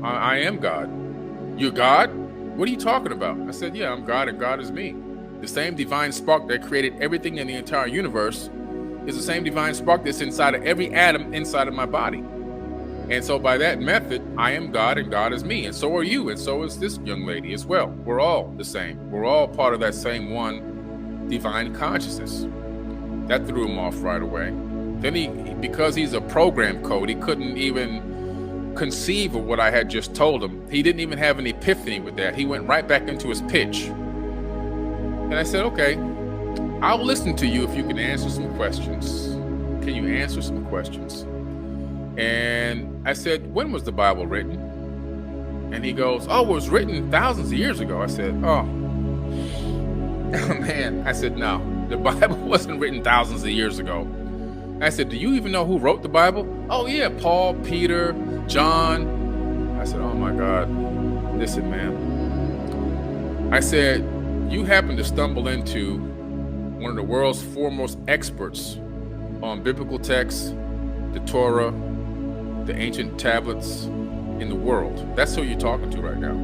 I am God. You're God? What are you talking about? I said, yeah, I'm God and God is me. The same divine spark that created everything in the entire universe is the same divine spark that's inside of every atom inside of my body. And so by that method, I am God and God is me. And so are you. And so is this young lady as well. We're all the same. We're all part of that same one divine consciousness. That threw him off right away. Then because he's a program code, he couldn't even conceive of what I had just told him. He didn't even have an epiphany with that. He went right back into his pitch. And I said, okay, I'll listen to you if you can answer some questions. Can you answer some questions? And I said, when was the Bible written? And he goes, oh, it was written thousands of years ago. I said, oh man. I said, no, the Bible wasn't written thousands of years ago. I said, do you even know who wrote the Bible? Oh yeah, Paul, Peter, John. I said, oh my God, listen, man. I said, you happen to stumble into one of the world's foremost experts on biblical texts, the Torah, the ancient tablets in the world. That's who you're talking to right now.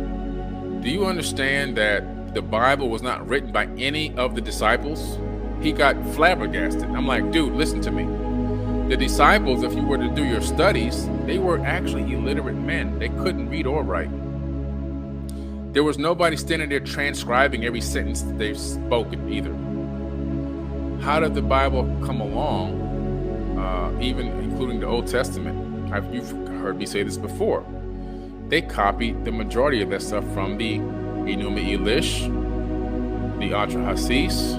Do you understand that the Bible was not written by any of the disciples? He got flabbergasted. I'm like, dude, listen to me. The disciples, if you were to do your studies, they were actually illiterate men. They couldn't read or write. There was nobody standing there transcribing every sentence that they've spoken either. How did the Bible come along, even including the Old Testament? You've heard me say this before. They copied the majority of that stuff from the Enuma Elish, the Atrahasis,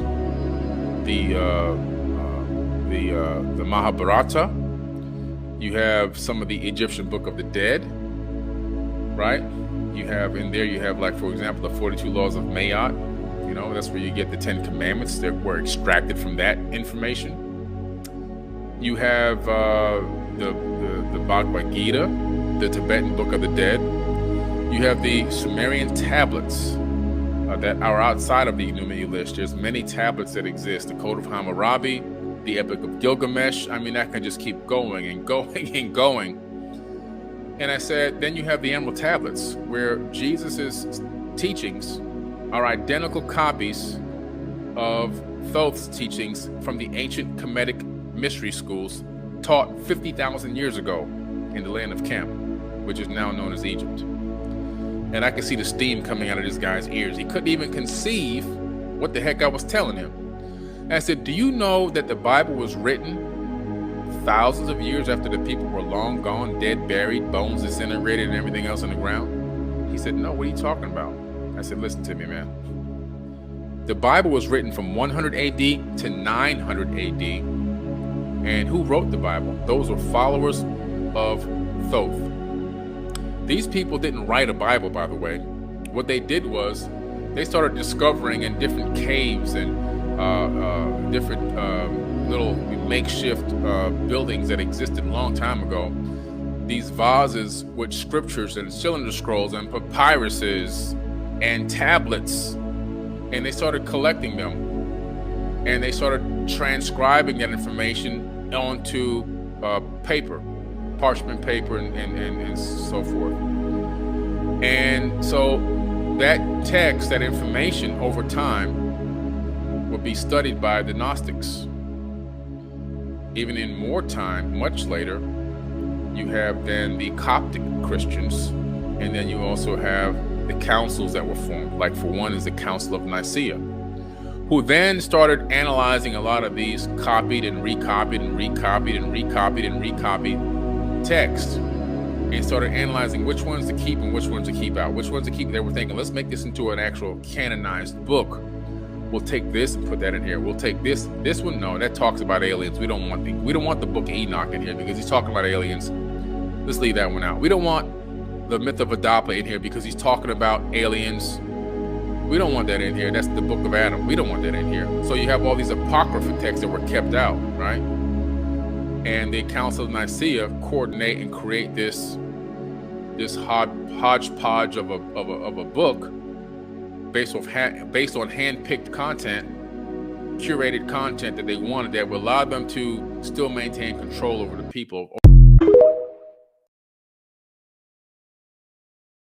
the Mahabharata. You have some of the Egyptian Book of the Dead, right? You have like, for example, the 42 Laws of Mayat. You know, that's where you get the 10 Commandments that were extracted from that information. You have the Bhagavad Gita, the Tibetan Book of the Dead. You have the Sumerian tablets that are outside of the Enuma Elish. There's many tablets that exist. The Code of Hammurabi, the Epic of Gilgamesh. I mean, I can just keep going and going and going. And I said, then you have the Emerald Tablets, where Jesus's teachings are identical copies of Thoth's teachings from the ancient Kemetic mystery schools taught 50,000 years ago in the land of Kem, which is now known as Egypt. And I could see the steam coming out of this guy's ears. He couldn't even conceive what the heck I was telling him. And I said, do you know that the Bible was written thousands of years after the people were long gone, dead, buried, bones disintegrated, and everything else on the ground? He said, no, what are you talking about? I said, listen to me, man. The Bible was written from 100 AD to 900 AD. And who wrote the Bible? Those were followers of Thoth. These people didn't write a Bible, by the way. What they did was they started discovering in different caves and different little makeshift buildings that existed a long time ago, these vases with scriptures and cylinder scrolls and papyruses and tablets, and they started collecting them, and they started transcribing that information onto paper, parchment paper, and so forth. And so that text, that information over time would be studied by the Gnostics. Even in more time, much later, you have then the Coptic Christians, and then you also have the councils that were formed. Like, for one is the Council of Nicaea, who then started analyzing a lot of these copied and recopied and recopied and recopied and recopied texts, and started analyzing which ones to keep and which ones to keep out. Which ones to keep, they were thinking, let's make this into an actual canonized book. We'll take this and put that in here. We'll take this one. No, that talks about aliens. We don't want the book of Enoch in here because he's talking about aliens. Let's leave that one out. We don't want the myth of Adapa in here because he's talking about aliens. We don't want that in here. That's the book of Adam. We don't want that in here. So you have all these apocryphal texts that were kept out, right? And the Council of Nicaea coordinate and create this hodgepodge of a book based on hand-picked content, curated content that they wanted that would allow them to still maintain control over the people.